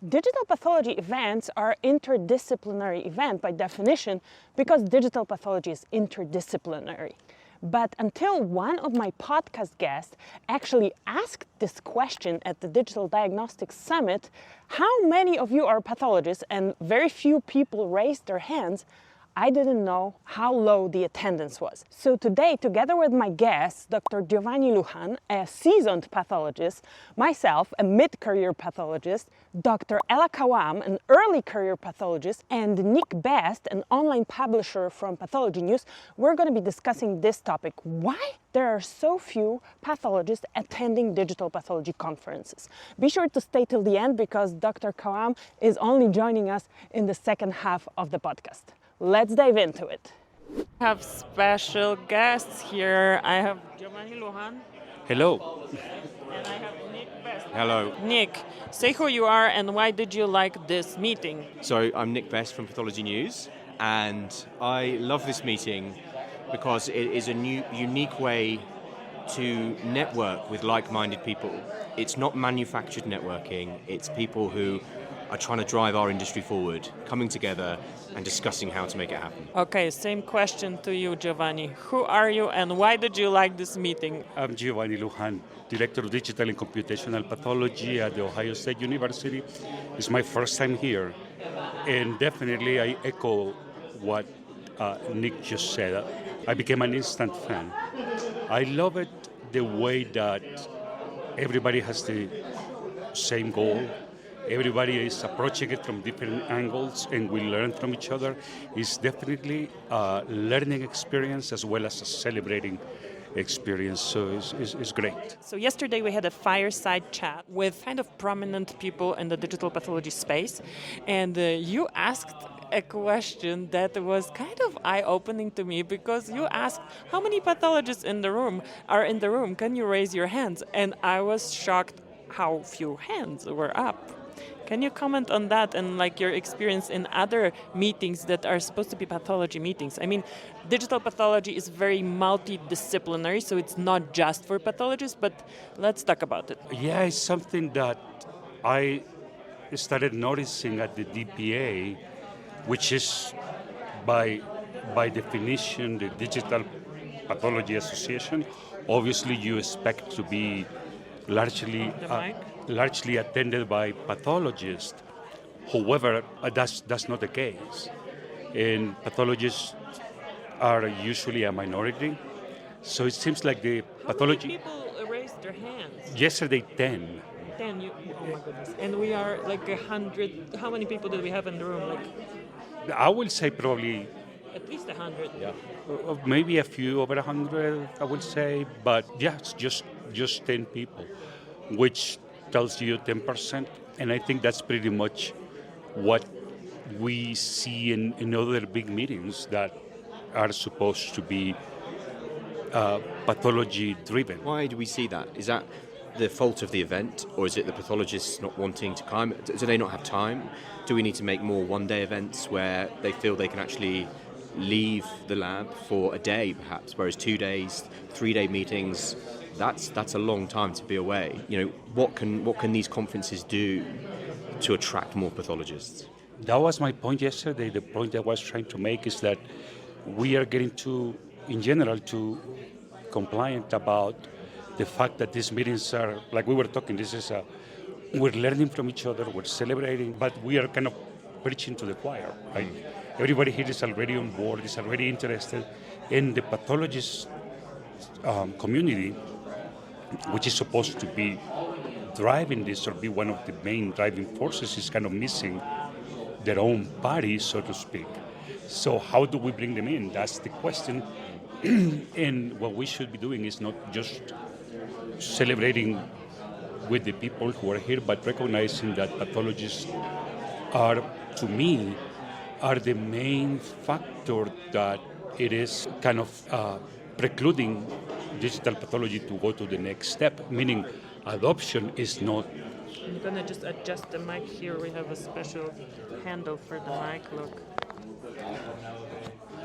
Digital pathology events are interdisciplinary event by definition because digital pathology is interdisciplinary. But until one of my podcast guests actually asked this question at the Digital Diagnostics Summit, how many of you are pathologists, and very few people raised their hands, I didn't know how low the attendance was. So today, together with my guest, Dr. Giovanni Lujan, a seasoned pathologist, myself, a mid-career pathologist, Dr. Alae Kawam, an early career pathologist, and Nick Best, an online publisher from Pathology News, we're going to be discussing this topic: why there are so few pathologists attending digital pathology conferences. Be sure to stay till the end because Dr. Kawam is only joining us in the second half of the podcast. Let's dive into it. I have special guests here. I have Giovanni Lujan. Hello. And I have Nick Best. Hello. Nick, say who you are and why did you like this meeting? So I'm Nick Best from Pathology News, and I love this meeting because it is a new, unique way to network with like-minded people. It's not manufactured networking, it's people who are trying to drive our industry forward, coming together and discussing how to make it happen. Okay, same question to you, Giovanni. Who are you and why did you like this meeting? I'm Giovanni Lujan, Director of Digital and Computational Pathology at The Ohio State University. It's my first time here, and definitely I echo what Nick just said. I became an instant fan. I love it the way that everybody has the same goal. Everybody is approaching it from different angles and we learn from each other. It's definitely a learning experience as well as a celebrating experience, so it's great. So yesterday we had a fireside chat with kind of prominent people in the digital pathology space, and you asked a question that was kind of eye-opening to me because you asked how many pathologists are in the room, can you raise your hands? And I was shocked how few hands were up. Can you comment on that and like your experience in other meetings that are supposed to be pathology meetings? I mean, digital pathology is very multidisciplinary, so it's not just for pathologists, but let's talk about it. Yeah, it's something that I started noticing at the DPA, which is by definition the Digital Pathology Association. Obviously, you expect to be largely attended by pathologists. However, that's not the case. And pathologists are usually a minority. So it seems like the pathology... How many people raised their hands? Yesterday, 10. 10, oh my goodness. And we are like 100. How many people did we have in the room? I will say probably... At least 100. Yeah. Maybe a few over 100, I would say. But yeah, it's just 10 people, which tells you 10%, and I think that's pretty much what we see in other big meetings that are supposed to be pathology-driven. Why do we see that? Is that the fault of the event, or is it the pathologists not wanting to come? Do they not have time? Do we need to make more one-day events where they feel they can actually leave the lab for a day, perhaps, whereas 2 days, 3-day meetings, that's a long time to be away. You know, what can these conferences do to attract more pathologists? That was my point yesterday. The point I was trying to make is that we are getting in general, too compliant about the fact that these meetings are, like we were talking, we're learning from each other, we're celebrating, but we are kind of preaching to the choir, right? Everybody here is already on board, is already interested, and the pathologist community, which is supposed to be driving this or be one of the main driving forces, is kind of missing their own party, so to speak. So how do we bring them in? That's the question. And what we should be doing is not just celebrating with the people who are here, but recognizing that pathologists are, to me, are the main factor that it is kind of precluding digital pathology to go to the next step, meaning adoption is not... I'm going to just adjust the mic here. We have a special handle for the mic, look.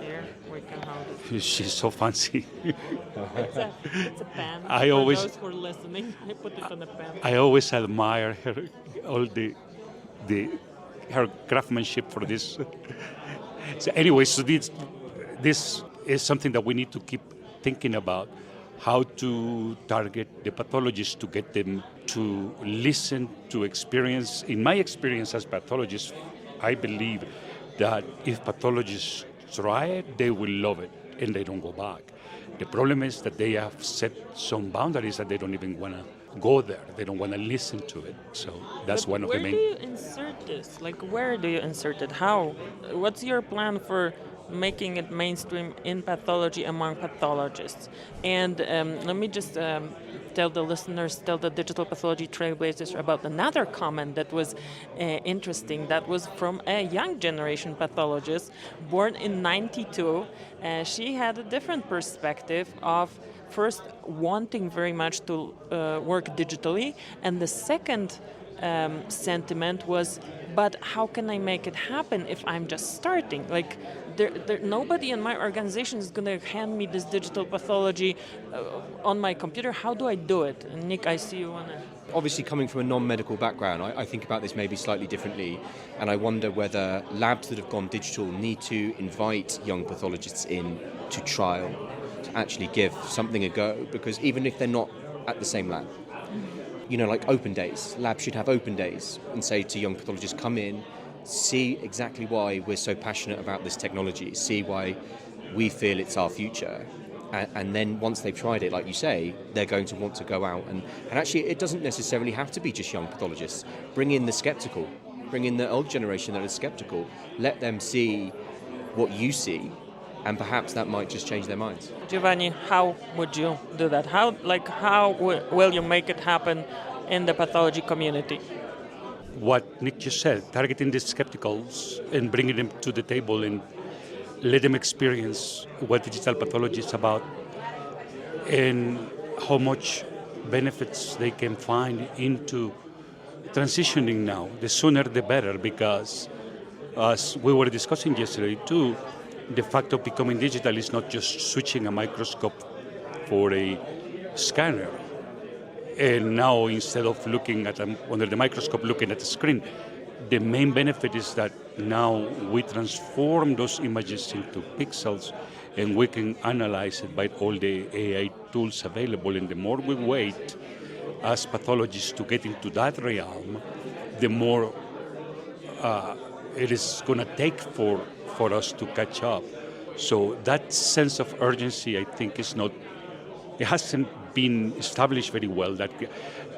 Here, we can hold it. She's so fancy. It's a pen. For those who are listening, I put it on a pen. I always admire her, all the her craftsmanship for this. So anyway, so this is something that we need to keep thinking about, how to target the pathologists to get them to listen, to experience. In my experience as pathologist, I believe that if pathologists try it, they will love it and they don't go back. The problem is that they have set some boundaries that they don't even want to go there. They don't want to listen to it. So that's one of the main. Where do you insert this? Like, where do you insert it? How? What's your plan for making it mainstream in pathology among pathologists? And let me just tell the listeners, tell the digital pathology trailblazers about another comment that was interesting. That was from a young generation pathologist born in '92. She had a different perspective of first wanting very much to work digitally, and the second sentiment was, but how can I make it happen if I'm just starting? Like, nobody in my organization is going to hand me this digital pathology on my computer. How do I do it? And Nick, I see you want to... Obviously, coming from a non-medical background, I think about this maybe slightly differently, and I wonder whether labs that have gone digital need to invite young pathologists in to trial, to actually give something a go, because even if they're not at the same lab, you know, like open days, labs should have open days and say to young pathologists, come in, see exactly why we're so passionate about this technology, see why we feel it's our future. And then once they've tried it, like you say, they're going to want to go out. And actually, it doesn't necessarily have to be just young pathologists. Bring in the skeptical, bring in the old generation that is skeptical. Let them see what you see, and perhaps that might just change their minds. Giovanni, how would you do that? How will you make it happen in the pathology community? What Nick just said, targeting the skepticals and bringing them to the table and let them experience what digital pathology is about and how much benefits they can find into transitioning now. The sooner the better, because as we were discussing yesterday too, the fact of becoming digital is not just switching a microscope for a scanner. And now instead of looking at under the microscope, looking at the screen, the main benefit is that now we transform those images into pixels and we can analyze it by all the AI tools available. And the more we wait as pathologists to get into that realm, the more it is going to take for us to catch up. So that sense of urgency, I think, it hasn't been established very well. That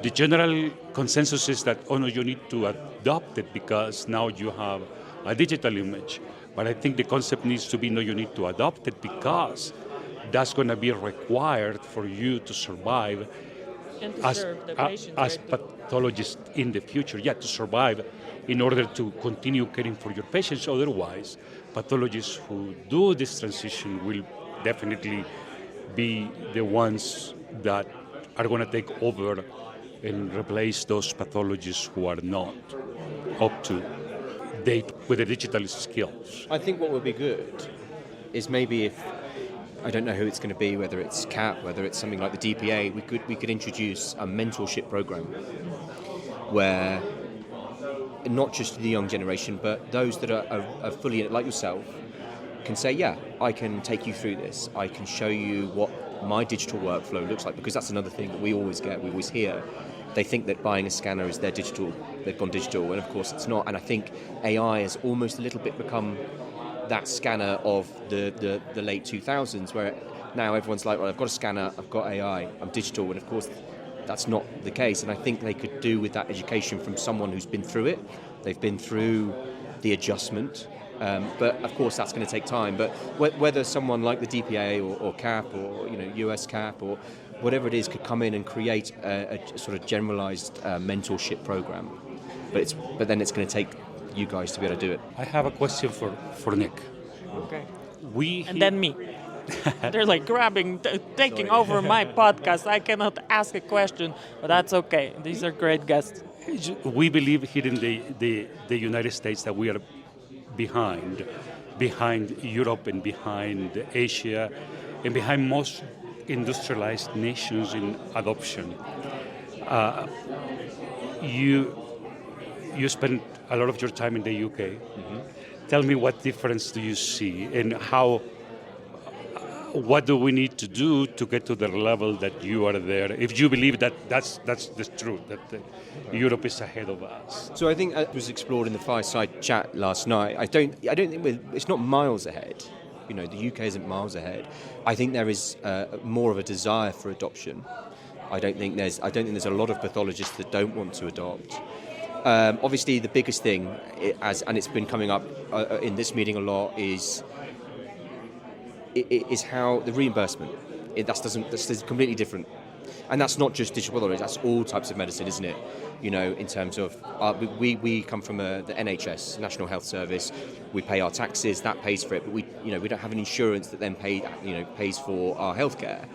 the general consensus is that, oh no, you need to adopt it because now you have a digital image. But I think the concept needs to be, no, you need to adopt it because that's going to be required for you to survive And to serve the patients, as right? pathologists in the future. Yeah, to survive in order to continue caring for your patients. Otherwise, pathologists who do this transition will definitely be the ones that are going to take over and replace those pathologists who are not up to date with the digital skills. I think what would be good is maybe if, I don't know who it's going to be, whether it's CAP, whether it's something like the DPA, we could introduce a mentorship program where not just the young generation, but those that are fully in it, like yourself, can say, yeah, I can take you through this. I can show you what my digital workflow looks like, because that's another thing that we always hear. They think that buying a scanner is their digital, they've gone digital, and of course it's not. And I think AI has almost a little bit become that scanner of the late 2000s, where now everyone's like, well, I've got a scanner, I've got AI, I'm digital, and of course that's not the case. And I think they could do with that education from someone who's been through it. They've been through the adjustment. But of course that's going to take time. But whether someone like the DPA or CAP or US CAP or whatever it is could come in and create a sort of generalized mentorship program, but then it's going to take you guys to be able to do it. I have a question for Nick. Okay. And then me. They're like taking over my podcast. I cannot ask a question, but that's okay. These are great guests. We believe here in the United States that we are behind Europe and behind Asia and behind most industrialized nations in adoption. You spent a lot of your time in the UK. Tell me, what difference do you see, and what do we need to do to get to the level that you are there? If you believe that that's the truth, that Europe is ahead of us. So I think it was explored in the fireside chat last night. I don't think it's not miles ahead. You know, the UK isn't miles ahead. I think there is more of a desire for adoption. I don't think there's a lot of pathologists that don't want to adopt. Obviously, the biggest thing, and it's been coming up in this meeting a lot, is how the reimbursement. That's completely different, and that's not just digital pathology. That's all types of medicine, isn't it? You know, in terms of we come from the NHS, National Health Service. We pay our taxes, that pays for it, but we don't have an insurance that then pays for our healthcare.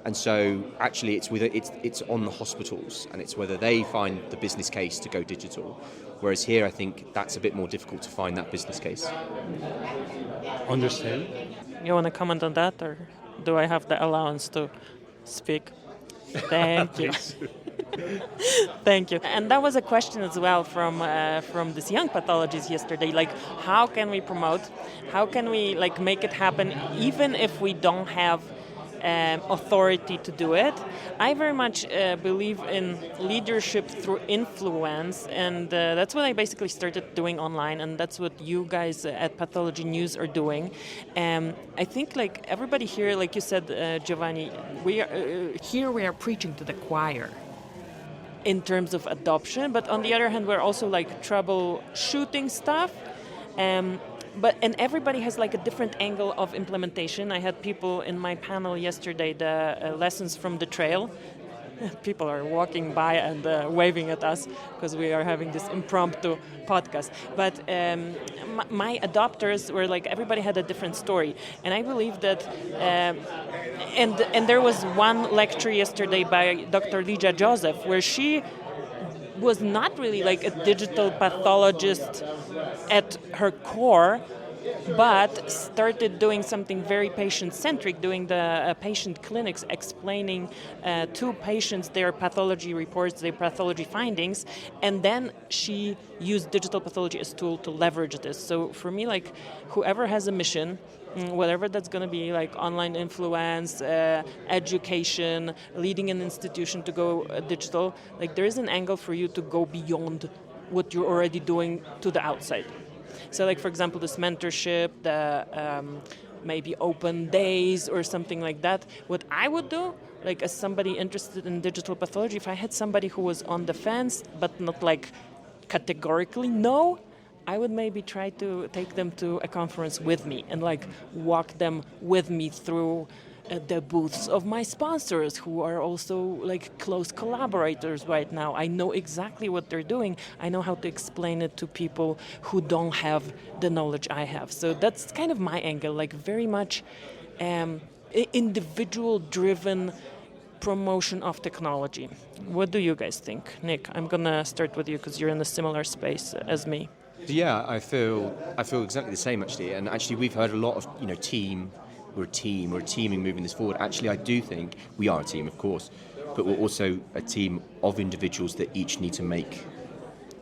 And so actually it's on the hospitals, and it's whether they find the business case to go digital. Whereas here I think that's a bit more difficult to find that business case. Understand? You want to comment on that, or do I have the allowance to speak? Thank you. Thank you. And that was a question as well from this young pathologist yesterday. Like, how can we promote? How can we make it happen, even if we don't have authority to do it? I very much believe in leadership through influence, and that's what I basically started doing online, and that's what you guys at Pathology News are doing. I think everybody here, like you said, Giovanni, we are preaching to the choir in terms of adoption, but on the other hand, we're also troubleshooting stuff. And everybody has a different angle of implementation. I had people in my panel yesterday, the lessons from the trail. People are walking by and waving at us because we are having this impromptu podcast. But my adopters were everybody had a different story. And I believe that, and there was one lecture yesterday by Dr. Ligia Joseph where she was not really a digital pathologist at her core, but started doing something very patient-centric, doing the patient clinics, explaining to patients their pathology reports, their pathology findings, and then she used digital pathology as a tool to leverage this. So for me, whoever has a mission, whatever that's going to be, online influence, education, leading an institution to go digital, there is an angle for you to go beyond what you're already doing to the outside. So for example, this mentorship, the maybe open days or something like that. What I would do, as somebody interested in digital pathology, if I had somebody who was on the fence but not categorically no, I would maybe try to take them to a conference with me and walk them with me through the booths of my sponsors, who are also close collaborators right now. I know exactly what they're doing. I know how to explain it to people who don't have the knowledge I have. So that's kind of my angle, very much individual-driven promotion of technology. What do you guys think? Nick, I'm gonna start with you because you're in a similar space as me. Yeah, I feel exactly the same actually, and actually we've heard a lot of we're a teaming moving this forward. Actually, I do think we are a team, of course, but we're also a team of individuals that each need to make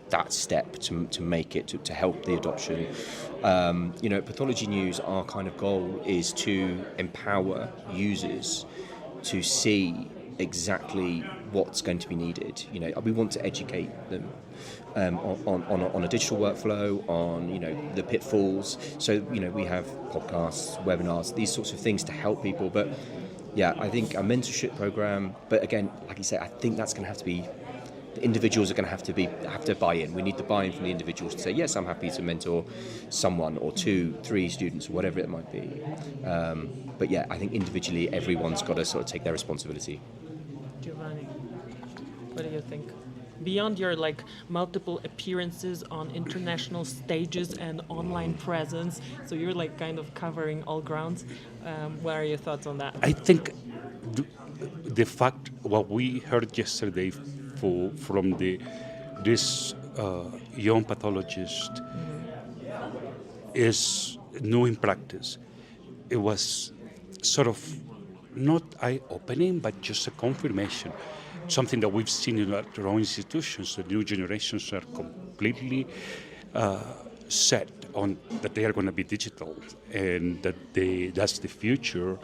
that step to make it to help the adoption. Pathology News, our kind of goal is to empower users to see exactly what's going to be needed. We want to educate them on a digital workflow, on the pitfalls. So we have podcasts, webinars, these sorts of things to help people. But yeah, I think a mentorship program. But again, like you say, I think that's going to have to be. The individuals are going to have to buy in. We need the buy-in from the individuals to say, yes, I'm happy to mentor someone or 2, 3 students or whatever it might be. But yeah, I think individually everyone's got to sort of take their responsibility. Giovanni, what do you think? Beyond your multiple appearances on international stages and online presence, so you're kind of covering all grounds. What are your thoughts on that? I think the fact what we heard yesterday from this young pathologist is new in practice. It was sort of not eye-opening, but just a confirmation. Something that we've seen in our own institutions. The new generations are completely set on that they are going to be digital and that that's the future,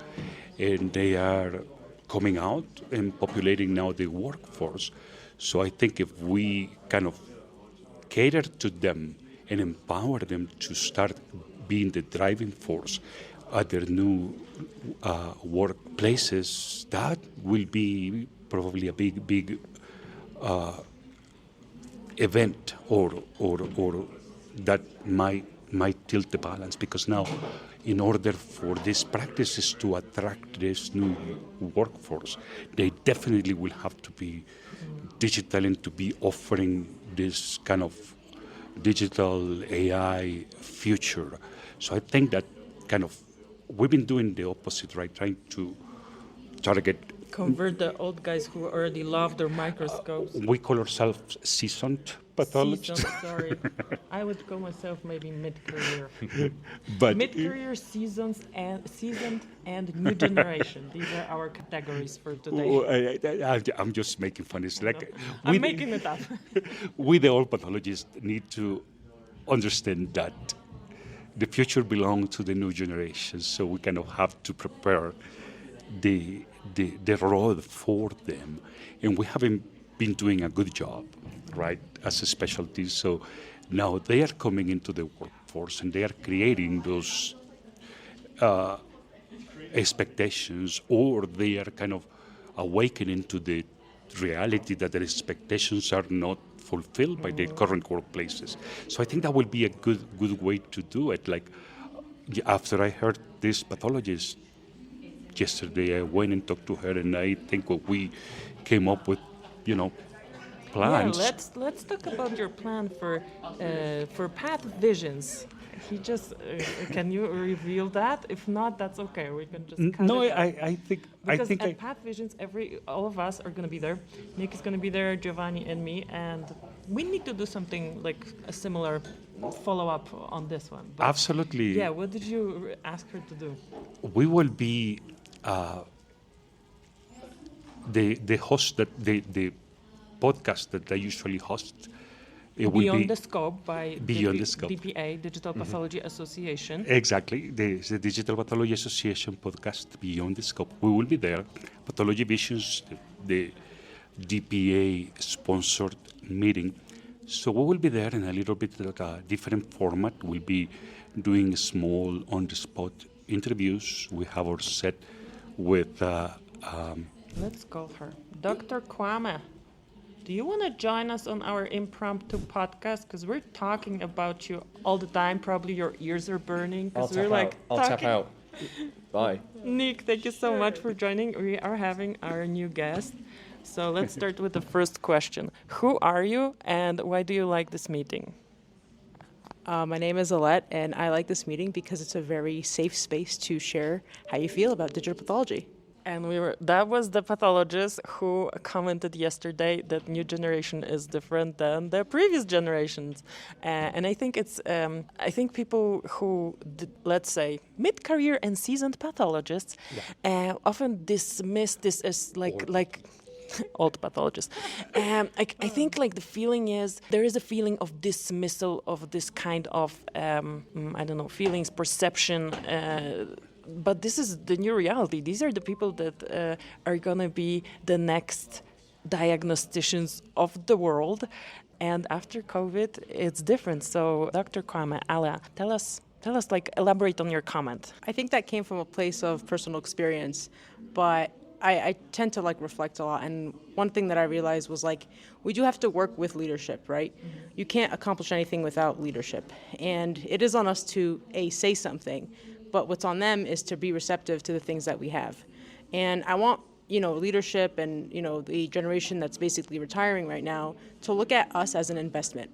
and they are coming out and populating now the workforce. So I think if we kind of cater to them and empower them to start being the driving force at their new workplaces, that will be probably a big event, or that might tilt the balance, because now, in order for these practices to attract this new workforce, they definitely will have to be digital and to be offering this kind of digital AI future. So I think that kind of we've been doing the opposite, right? Trying to target. Convert the old guys who already love their microscopes. We call ourselves seasoned pathologists. Seasoned, sorry. I would call myself maybe mid-career. But Mid-career, seasoned, and new generation. These are our categories for today. I'm just making fun. It's like I'm making it up. We, the old pathologists, need to understand that the future belongs to the new generation. So we kind of have to prepare the road for them, and we haven't been doing a good job, right, as a specialty. So now they are coming into the workforce and they are creating those expectations, or they are kind of awakening to the reality that their expectations are not fulfilled by their current workplaces. So I think that will be a good way to do it. Like, after I heard this pathologist yesterday, I went and talked to her, and I think what we came up with, plans. Yeah, let's talk about your plan for Path Visions. He just can you reveal that? If not, that's okay. We can just cut no. it out. I think Because I think at Path Visions, all of us are going to be there. Nick is going to be there, Giovanni and me, and we need to do something like a similar follow-up on this one. But absolutely. yeah, what did you ask her to do? We will be the host that the podcast that I usually host. It will Beyond be the Scope by Beyond the Scope. DPA, Digital Pathology Association. Exactly, the Digital Pathology Association podcast Beyond the Scope. We will be there. Pathology Visions, the DPA sponsored meeting. So we will be there in a little bit like a different format. We'll be doing small on-the-spot interviews. We have our set with. Let's call her Dr. Kawam. Do you want to join us on our impromptu podcast? Because we're talking about you all the time. Probably your ears are burning. I'll Talking. tap out. Bye. Nick, thank you so much for joining. We are having our new guest. So let's start with the first question. Who are you and why do you like this meeting? My name is Alae, and I like this meeting because it's a very safe space to share how you feel about digital pathology. And that was the pathologist who commented yesterday that new generation is different than the previous generations. And I think I think people who, let's say, mid-career and seasoned pathologists often dismiss this as like old pathologists. I think like the feeling is there is a feeling of dismissal of this kind of feelings, perception. But this is the new reality. These are the people that are going to be the next diagnosticians of the world. And after COVID, it's different. So Dr. Kawam, Alae, tell us, elaborate on your comment. I think that came from a place of personal experience, but I tend to reflect a lot. And one thing that I realized was we do have to work with leadership, right? Mm-hmm. You can't accomplish anything without leadership. And it is on us to say something, but what's on them is to be receptive to the things that we have. And I want, leadership and, the generation that's basically retiring right now to look at us as an investment.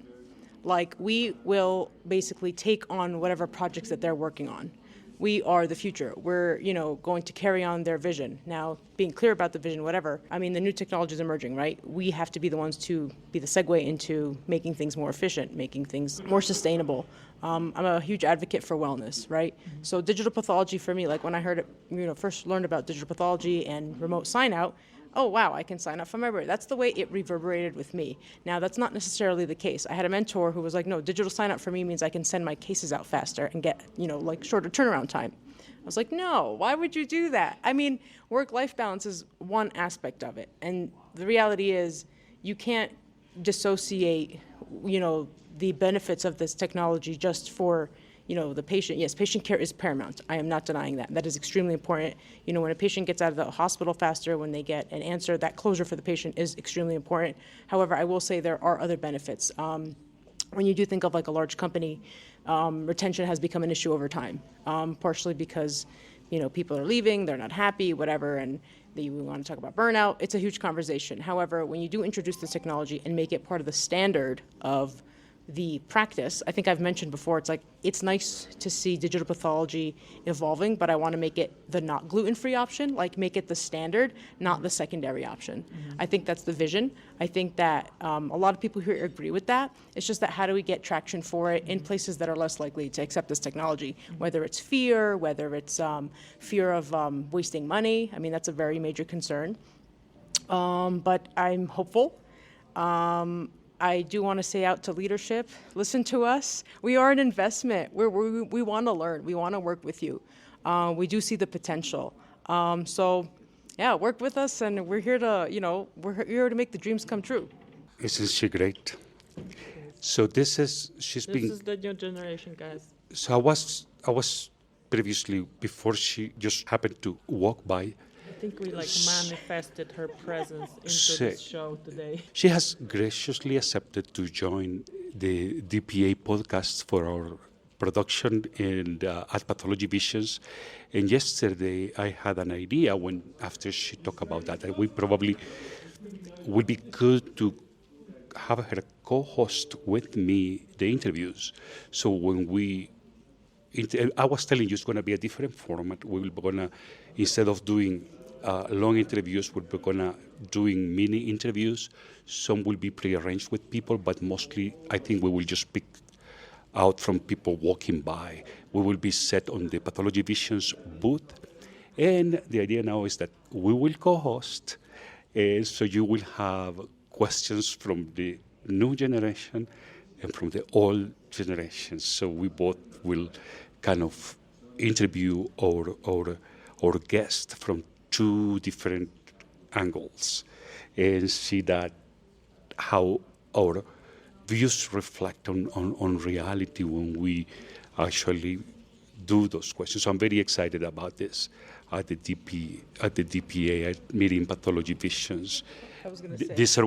We will basically take on whatever projects that they're working on. We are the future. We're, going to carry on their vision. Now, being clear about the vision, whatever, the new technology is emerging, right? We have to be the ones to be the segue into making things more efficient, making things more sustainable. I'm a huge advocate for wellness, right? Mm-hmm. So digital pathology for me, when I heard it, first learned about digital pathology and remote sign out, oh, wow, I can sign up for my library. That's the way it reverberated with me. Now, that's not necessarily the case. I had a mentor who was like, no, digital sign up for me means I can send my cases out faster and get, like shorter turnaround time. I was like, no, why would you do that? I mean, work-life balance is one aspect of it. And the reality is you can't dissociate, the benefits of this technology just for, the patient. Yes, patient care is paramount. I am not denying that. That is extremely important. When a patient gets out of the hospital faster, when they get an answer, that closure for the patient is extremely important. However, I will say there are other benefits. When you do think of like a large company, retention has become an issue over time, partially because, people are leaving, they're not happy, whatever, and we want to talk about burnout. It's a huge conversation. However, when you do introduce this technology and make it part of the standard of the practice, I think I've mentioned before, it's nice to see digital pathology evolving, but I want to make it the not gluten-free option, make it the standard, not the secondary option. Mm-hmm. I think that's the vision. I think that a lot of people here agree with that. It's just that how do we get traction for it in places that are less likely to accept this technology, whether it's fear, whether it's fear of wasting money. I mean, that's a very major concern. But I'm hopeful. I do want to say out to leadership, listen to us. We are an investment. We want to learn. We want to work with you. We do see the potential. So, yeah, work with us, and we're here to, we're here to make the dreams come true. Isn't she great? So this is the new generation, guys. So I was previously, before she just happened to walk by, I think we manifested her presence into this show today. She has graciously accepted to join the DPA podcast for our production and at Pathology Visions. And yesterday I had an idea after she talked about that we probably would be good to have her co-host with me the interviews. So when I was telling you it's going to be a different format. We will be going to, instead of doing long interviews, we're going to doing mini interviews. Some will be prearranged with people, but mostly I think we will just pick out from people walking by. We will be set on the Pathology Visions booth. And the idea now is that we will co-host, so you will have questions from the new generation and from the old generation. So we both will kind of interview our guest from two different angles and see that how our views reflect on reality when we actually do those questions. So I'm very excited about this at the DPA at Meeting Pathology Visions. I was going to say this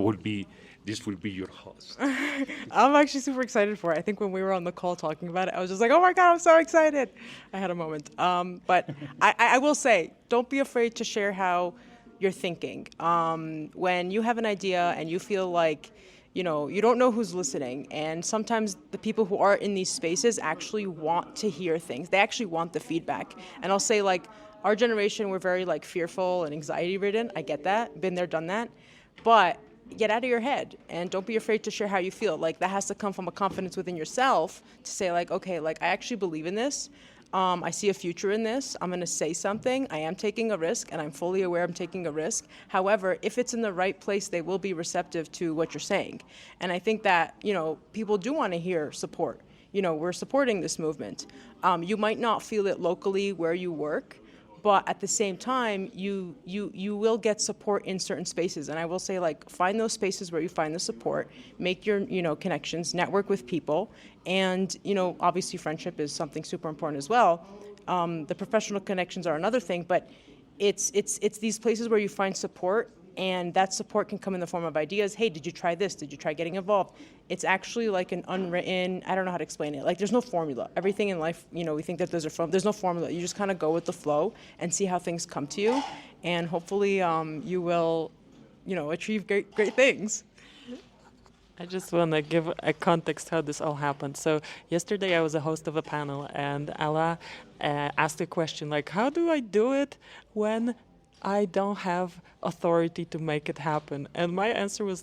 will be your host. I'm actually super excited for it. I think when we were on the call talking about it, I was just like, oh my God, I'm so excited. I had a moment. But I will say, don't be afraid to share how you're thinking. When you have an idea and you feel like, you don't know who's listening, and sometimes the people who are in these spaces actually want to hear things. They actually want the feedback. And I'll say, our generation, we're very fearful and anxiety ridden. I get that, been there, done that. But get out of your head and don't be afraid to share how you feel. That has to come from a confidence within yourself to say okay, I actually believe in this. I see a future in this. I'm going to say something. I am taking a risk, and I'm fully aware I'm taking a risk. However, if it's in the right place, they will be receptive to what you're saying. And I think that, people do want to hear support. We're supporting this movement. You might not feel it locally where you work, but at the same time, you will get support in certain spaces. And I will say, find those spaces where you find the support, make your, connections, network with people. And, obviously friendship is something super important as well. The professional connections are another thing, but it's these places where you find support, and that support can come in the form of ideas. Hey, did you try this? Did you try getting involved? It's actually an unwritten, I don't know how to explain it. There's no formula. Everything in life, we think that there's no formula. You just kind of go with the flow and see how things come to you. And hopefully you will, achieve great things. I just want to give a context how this all happened. So yesterday I was a host of a panel, and Alae asked a question how do I do it when I don't have authority to make it happen? And my answer was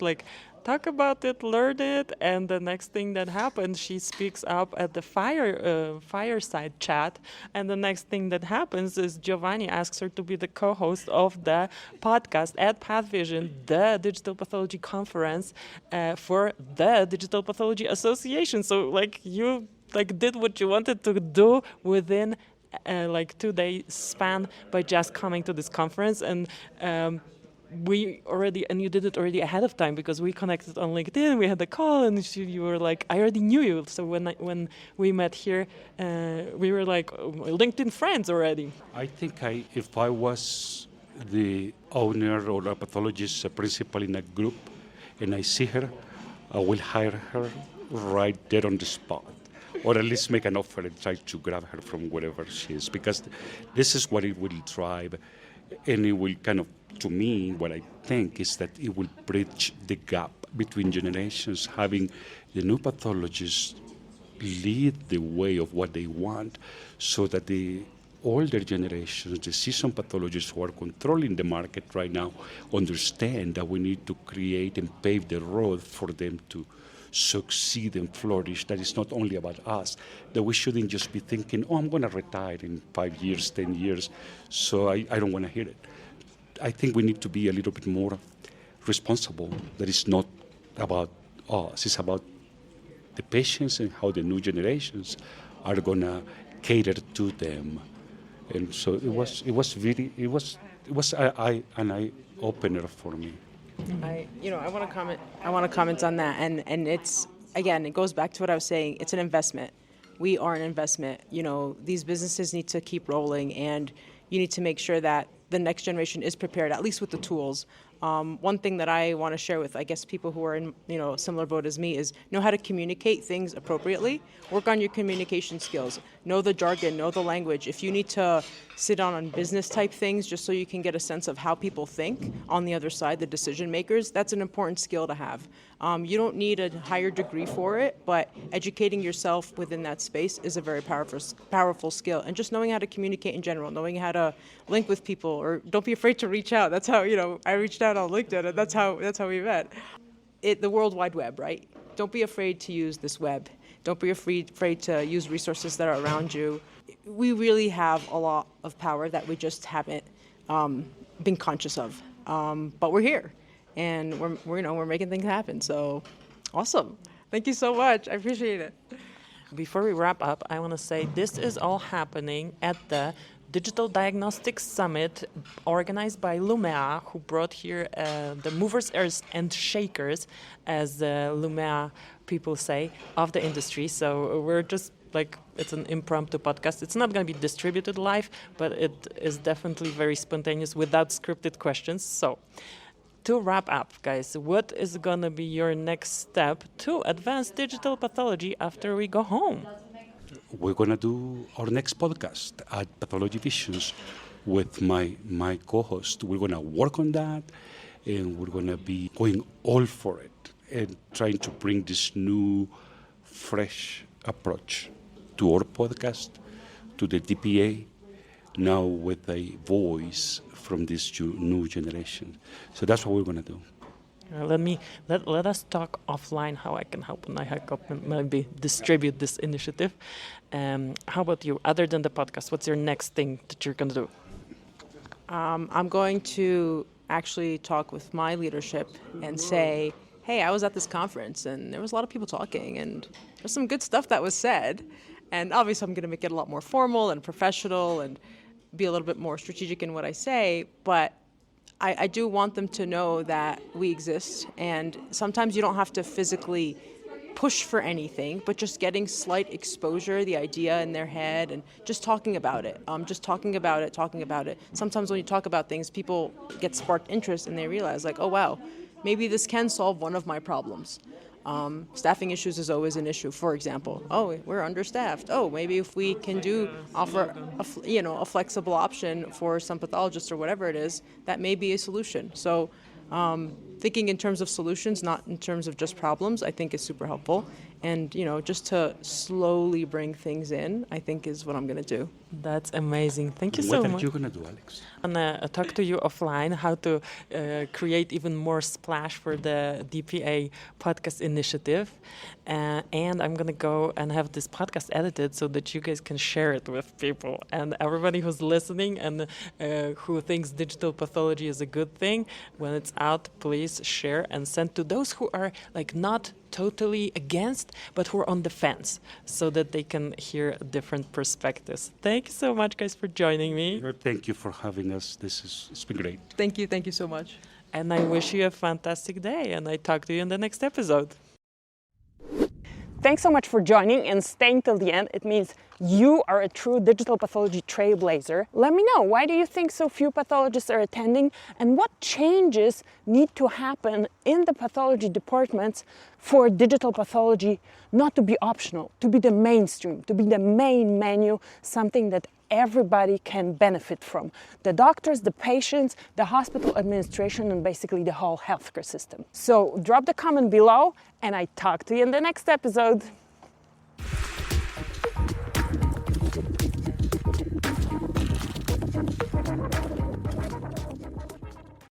talk about it, learn it, and the next thing that happens, she speaks up at the fireside chat, and the next thing that happens is Giovanni asks her to be the co-host of the podcast at PathVision, the Digital Pathology Conference for the Digital Pathology Association. So you did what you wanted to do within 2-day span by just coming to this conference, and you did it already ahead of time because we connected on LinkedIn. We had a call, and you were like, I already knew you. So when we met here, we were like LinkedIn friends already. I think if I was the owner or a pathologist, a principal in a group, and I see her, I will hire her right there on the spot, or at least make an offer and try to grab her from wherever she is, because this is what it will drive, and it will kind of, to me, what I think is that it will bridge the gap between generations, having the new pathologists lead the way of what they want, so that the older generations, the seasoned pathologists who are controlling the market right now, understand that we need to create and pave the road for them to succeed and flourish. That is not only about us, that we shouldn't just be thinking, I'm going to retire in 5 years, 10 years, so I don't want to hear it. I think we need to be a little bit more responsible. That is not about us, it's about the patients and how the new generations are going to cater to them. And so it was an eye opener for me. I want to comment on that, and it's, again, it goes back to what I was saying. It's an investment. We are an investment. These businesses need to keep rolling, and you need to make sure that the next generation is prepared, at least with the tools. One thing that I want to share with, I guess, people who are in a similar boat as me is know how to communicate things appropriately. Work on your communication skills. Know the jargon, know the language. If you need to sit on business type things just so you can get a sense of how people think on the other side, the decision makers, that's an important skill to have. You don't need a higher degree for it, but educating yourself within that space is a very powerful skill. And just knowing how to communicate in general, knowing how to link with people, or don't be afraid to reach out. That's how, I reached out on LinkedIn, and that's how we met. The World Wide Web, right? Don't be afraid to use this web. Don't be afraid to use resources that are around you. We really have a lot of power that we just haven't been conscious of. But we're here, and we're making things happen. So, awesome! Thank you so much. I appreciate it. Before we wrap up, I want to say this is all happening at the Digital Diagnostics Summit organized by Lumea, who brought here the movers and shakers, as Lumea people say, of the industry. So we're just it's an impromptu podcast. It's not going to be distributed live, but it is definitely very spontaneous without scripted questions. So to wrap up, guys, what is going to be your next step to advance digital pathology after we go home? We're going to do our next podcast at Pathology Visions with my co-host. We're going to work on that, and we're going to be going all for it and trying to bring this new, fresh approach to our podcast, to the DPA, now with a voice from this new generation. So that's what we're going to do. Let us talk offline how I can help and maybe distribute this initiative. How about you? Other than the podcast, what's your next thing that you're going to do? I'm going to actually talk with my leadership and say, hey, I was at this conference and there was a lot of people talking and there's some good stuff that was said. And obviously I'm going to make it a lot more formal and professional and be a little bit more strategic in what I say, but I do want them to know that we exist, and sometimes you don't have to physically push for anything, but just getting slight exposure, the idea in their head, and just talking about it. Talking about it. Sometimes when you talk about things, people get sparked interest and they realize oh wow, maybe this can solve one of my problems. Staffing issues is always an issue. For example, we're understaffed. Maybe if we can offer a flexible option for some pathologists or whatever it is, that may be a solution. So thinking in terms of solutions, not in terms of just problems, I think is super helpful. and, you know, just to slowly bring things in, I think is what I'm going to do. That's amazing. Thank you so What are much. you going to do, Alex? I'm gonna talk to you offline how to create even more splash for the DPA podcast initiative, and I'm gonna go and have this podcast edited so that you guys can share it with people, and everybody who's listening and who thinks digital pathology is a good thing. When it's out, please share and send to those who are like not totally against, but who are on the fence, so that they can hear different perspectives. Thank you so much, guys, for joining me. Thank you for having us. It's been great. Thank you so much. And I wish you a fantastic day, and I talk to you in the next episode. Thanks so much for joining and staying till the end. It means you are a true digital pathology trailblazer. Let me know, why do you think so few pathologists are attending, and what changes need to happen in the pathology departments for digital pathology not to be optional, to be the mainstream, to be the main menu, something that everybody can benefit from. The doctors, the patients, the hospital administration, and basically the whole healthcare system. So drop the comment below, and I talk to you in the next episode.